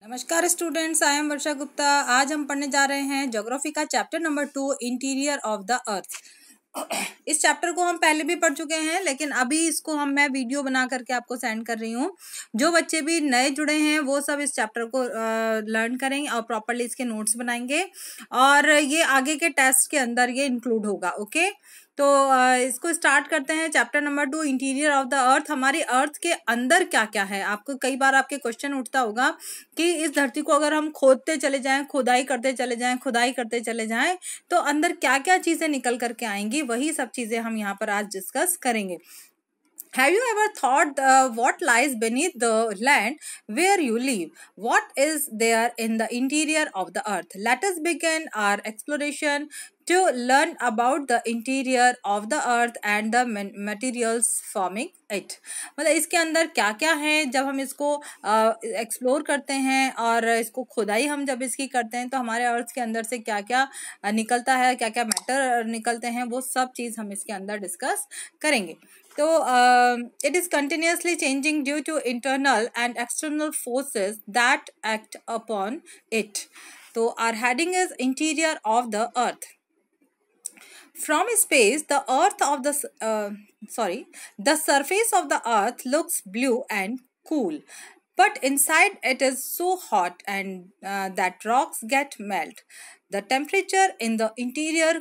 नमस्कार students, I am वर्षा गुप्ता। आज हम पढ़ने जा रहे हैं ज्योग्राफी का chapter number 2, interior of the earth. इस चैप्टर को हम पहले भी पढ़ चुके हैं, लेकिन अभी इसको मैं वीडियो बना करके आपको सेंड कर रही हूँ। जो बच्चे भी नए जुड़े हैं वो सब इस चैप्टर को लर्न करेंगे और प्रॉपरली इसके नोट्स बनाएंगे, और ये आगे के टेस्ट के अंदर ये इंक्लूड होगा। ओके, तो इसको स्टार्ट करते हैं। Chapter number 2, interior of the earth. हमारी अर्थ के अंदर क्या क्या है। आपको कई बार आपके क्वेश्चन उठता होगा कि इस धरती को अगर हम खोदते चले जाएं, खुदाई करते चले जाएं, खुदाई करते चले जाएं, तो अंदर क्या क्या चीजें निकल करके आएंगी। वही सब चीजें हम यहाँ पर आज डिस्कस करेंगे। Have you ever thought what lies beneath the land where you live? What is there in the interior of the earth? Let us begin our exploration to learn about the interior of the earth and the materials forming it. मतलब इसके अंदर क्या क्या है। जब हम इसको explore करते हैं और इसको खुदाई हम जब इसकी करते हैं, तो हमारे अर्थ के अंदर से क्या क्या निकलता है, क्या क्या मैटर निकलते हैं, वो सब चीज़ हम इसके अंदर डिस्कस करेंगे। तो it is continuously changing due to internal and external forces that act upon it. So our heading is interior of the earth. From space, the surface of the earth looks blue and cool, but inside it is so hot and that rocks get melt. The temperature in the interior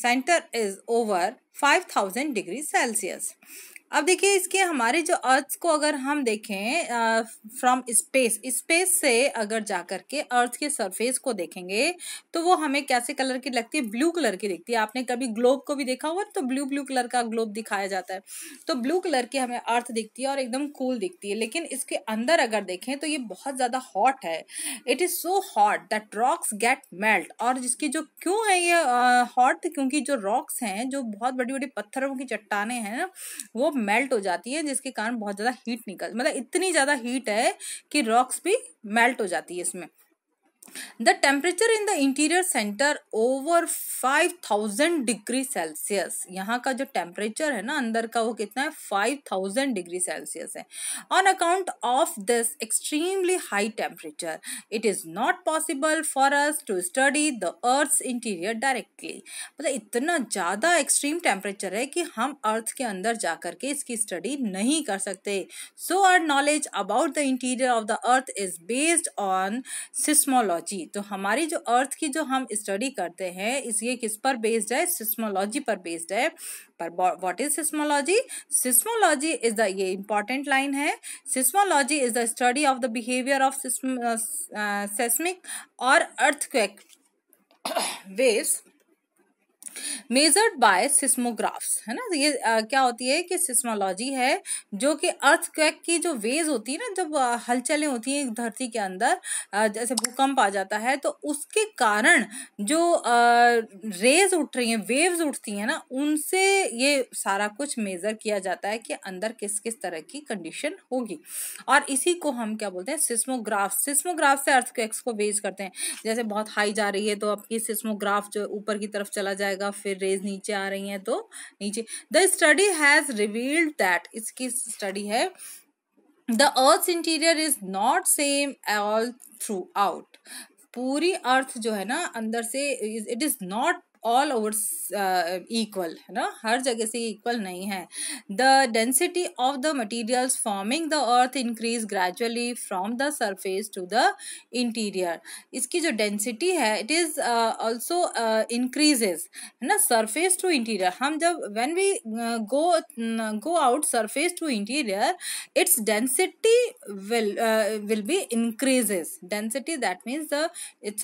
center is over 5000 degrees Celsius. अब देखिए, इसके हमारे जो अर्थ को अगर हम देखें from space से अगर जाकर के अर्थ के सरफेस को देखेंगे, तो वो हमें कैसे कलर की लगती है? ब्लू कलर की दिखती है। आपने कभी ग्लोब को भी देखा होगा तो ब्लू कलर का ग्लोब दिखाया जाता है, तो ब्लू कलर की हमें अर्थ दिखती है और एकदम कूल दिखती है। लेकिन इसके अंदर अगर देखें तो ये बहुत ज्यादा हॉट है। It is so hot that rocks get melt. और जिसकी जो क्यों है ये हॉट, क्योंकि जो रॉक्स हैं, जो बहुत बड़ी बड़ी पत्थरों की चट्टाने हैं, वो मेल्ट हो जाती है, जिसके कारण बहुत ज्यादा हीट मतलब इतनी ज्यादा हीट है कि रॉक्स भी मेल्ट हो जाती है इसमें। The temperature in the interior center over 5000 degree Celsius. यहाँ का जो टेम्परेचर है ना अंदर का, वो कितना है? 5000 डिग्री सेल्सियस है। On account of this extremely high temperature, it is not possible for us to study the Earth's interior directly. मतलब इतना ज़्यादा एक्सट्रीम टेम्परेचर है कि हम अर्थ के अंदर जाकर के इसकी स्टडी नहीं कर सकते। So our knowledge about the interior of the Earth is based on seismology. तो हमारी जो अर्थ की जो हम स्टडी करते हैं, ये किस पर बेस्ड है? सिस्मोलॉजी पर बेस्ड है। पर what is seismology? Seismology is the, ये इंपॉर्टेंट लाइन है, seismology is the study of the behaviour of seismic और अर्थक्वेक वेव्स मेजर्ड बाय सिस्मोग्राफ्स, है ना। ये क्या होती है कि सिस्मोलॉजी है जो कि अर्थक्वेक की जो वेव्स होती है ना, जब हलचलें होती हैं धरती के अंदर, जैसे भूकंप आ जाता है, तो उसके कारण जो रेज उठ रही हैं, वेव्स उठती हैं ना, उनसे ये सारा कुछ मेजर किया जाता है कि अंदर किस किस तरह की कंडीशन होगी। और इसी को हम क्या बोलते हैं? सिस्मोग्राफ। सिस्मोग्राफ से अर्थक्वेक्स को बेस करते हैं। जैसे बहुत हाई जा रही है तो आपकी सिस्मोग्राफ जो ऊपर की तरफ चला जाएगा, फिर रेज नीचे आ रही हैं तो नीचे। The study has revealed that, इसकी स्टडी है, the earth interior is not same all throughout. पूरी अर्थ जो है ना अंदर से, it is not all over equal, है ना, हर जगह से इक्वल नहीं है। The density of the materials forming the earth increase gradually from the surface to the interior. इसकी जो डेंसिटी है, इट इज ऑल्सो इंक्रीजेज, है ना, सरफेस टू इंटीरियर। हम जब when we go out surface to interior, its density will be increases. Density, that means the its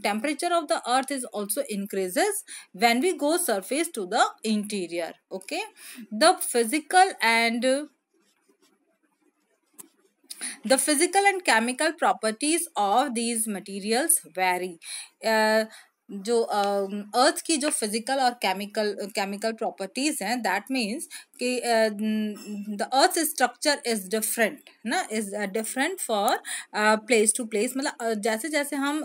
temperature of the earth is also increases when we go surface to the interior. Okay, the physical and chemical properties of these materials vary. जो अर्थ की जो physical और chemical properties हैं, that means कि the earth structure is different, ना, is different for place to place. मतलब जैसे जैसे हम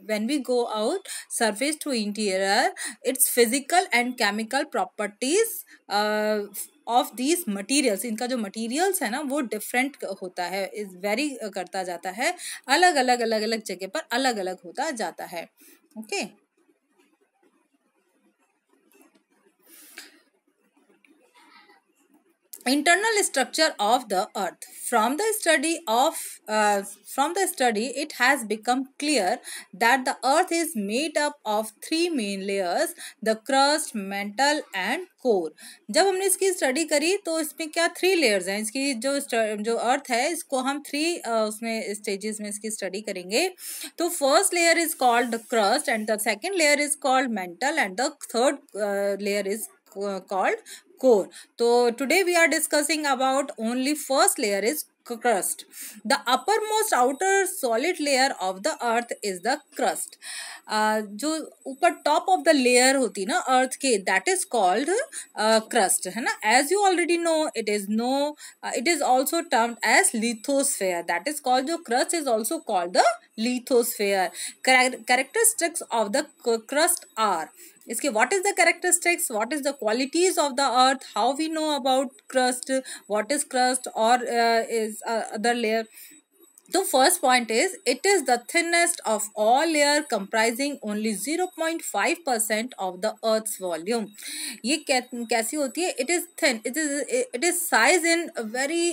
when we go out surface to interior, it's physical and chemical properties of these materials, इनका जो मटीरियल्स है ना वो डिफरेंट होता है, इज वेरी करता जाता है, अलग अलग जगह पर अलग अलग होता जाता है. Okay. Internal structure of the earth. From the study it has become clear that the earth is made up of three main layers: the crust, mantle and core. जब हमने इसकी स्टडी करी तो इसमें क्या थ्री लेयर्स हैं. इसकी जो अर्थ है इसको हम थ्री उसमें स्टेजेस में इसकी स्टडी करेंगे. तो first layer is called the crust and the second layer is called mental and the third layer is called core. So today we are discussing about only first layer is crust. The uppermost outer solid layer of the earth is the crust. जो ऊपर top of the layer होती है ना अर्थ के, that is called crust, है ना. As you already know it is also termed as lithosphere. That is called, जो crust is also called the lithosphere. Characteristics of the crust are, इसके what is the characteristics, what is the qualities of the earth, how we know about crust, what is crust or is other layer. तो first point is it is the thinnest of all layer comprising only 0.5% of the earth's volume. ये कैसी होती है? It is thin, it is size in very,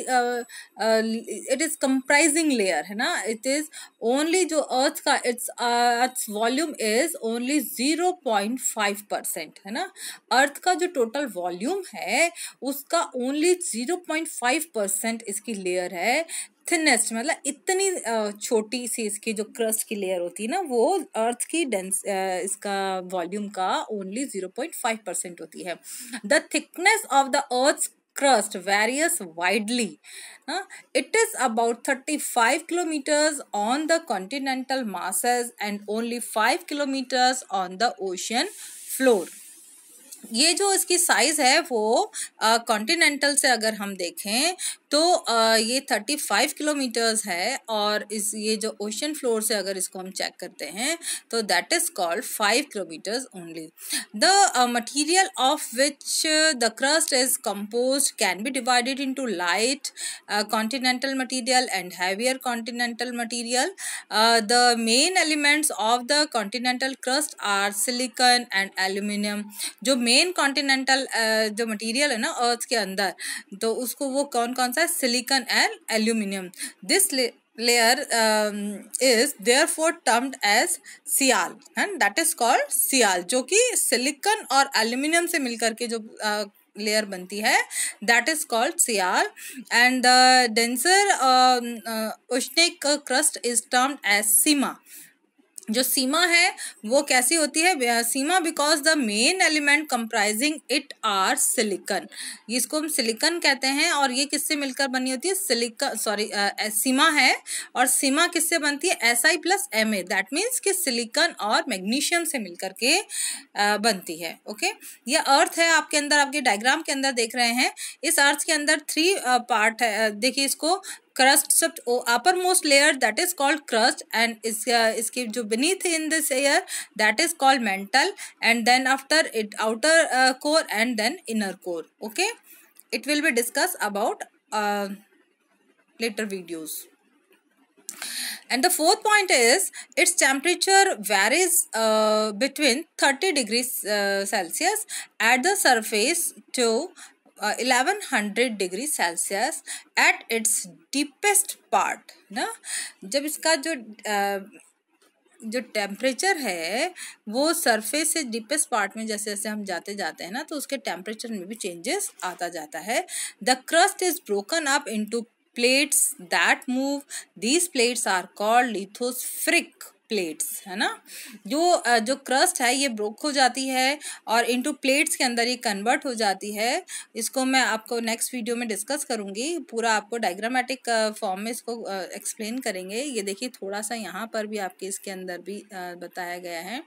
it is comprising layer, है ना. It is only जो अर्थ का its volume is only 0.5%, है ना. अर्थ का जो टोटल वॉल्यूम है उसका ओनली 0.5% इसकी लेयर है. थिनेस्ट मतलब इतनी छोटी सी इसकी जो क्रस्ट की लेयर होती है ना वो अर्थ की इसका वॉल्यूम का ओनली 0.5% होती है. The thickness of the earth crust varies widely. It is about 35 kilometers on the continental masses and only 5 kilometers on the ocean floor. ये जो इसकी साइज है वो कॉन्टिनेंटल से अगर हम देखें तो ये 35 किलोमीटर्स है, और ये जो ओशन फ्लोर से अगर इसको हम चेक करते हैं तो that is called 5 kilometers only. The material of which the crust is composed can be divided into light continental material and heavier continental material. The main elements of the continental crust are silicon and aluminium. जो main continental जो material है ना अर्थ के अंदर, तो उसको वो कौन कौन सा है? Silicon and aluminium. This layer is therefore termed as sial and that is called sial, जो कि सिलिकॉन और एल्यूमिनियम से मिलकर के जो लेयर बनती है that is called sial. And the denser oceanic crust is termed as sima. जो सीमा है वो कैसी होती है? Sima because the main element comprising it are silicon. इसको हम सिलिकॉन कहते हैं और ये किससे मिलकर बनी होती है? सीमा है, और सीमा किससे बनती है? Si plus Ma. That means कि सिलिकॉन और मैग्नीशियम से मिलकर के बनती है. ओके. ये अर्थ है, आपके अंदर आपके डायग्राम के अंदर देख रहे हैं. इस अर्थ के अंदर थ्री पार्ट है. देखिए इसको crust, सब upper most layer that is called crust, and इसके जो beneath in this layer that is called mantle, and then after it outer core and then inner core. Okay, it will be discussed about later videos. And the fourth point is its temperature varies between 30 degrees Celsius at the surface to 1100 degree Celsius at its deepest part ना. जब इसका जो temperature है वो surface से deepest part में जैसे जैसे हम जाते जाते हैं ना तो उसके टेम्परेचर में भी चेंजेस आता जाता है. The crust is broken up into plates that move. These plates are called lithospheric plates, है ना. जो क्रस्ट है ये ब्रोक हो जाती है और इनटू प्लेट्स के अंदर ये कन्वर्ट हो जाती है. इसको मैं आपको नेक्स्ट वीडियो में डिस्कस करूंगी, पूरा आपको डायग्रामेटिक फॉर्म में इसको एक्सप्लेन करेंगे. ये देखिए थोड़ा सा यहाँ पर भी आपके इसके अंदर भी बताया गया है.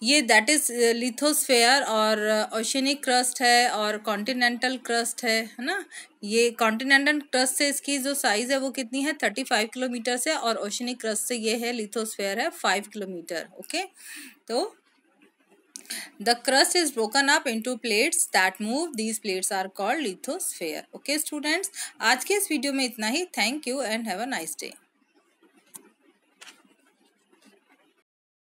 ये दैट इज लिथोस्फेयर और ओशनिक क्रस्ट है और कॉन्टिनेंटल क्रस्ट है ना. ये कॉन्टिनेंटल क्रस्ट से इसकी जो साइज है वो कितनी है? 35 किलोमीटर से, और ओशनिक क्रस्ट से ये है लिथोस्फेयर है 5 किलोमीटर. ओके. तो The crust is broken up into plates that move. These plates are called lithosphere. Okay students, आज के इस वीडियो में इतना ही. Thank you and have a nice day.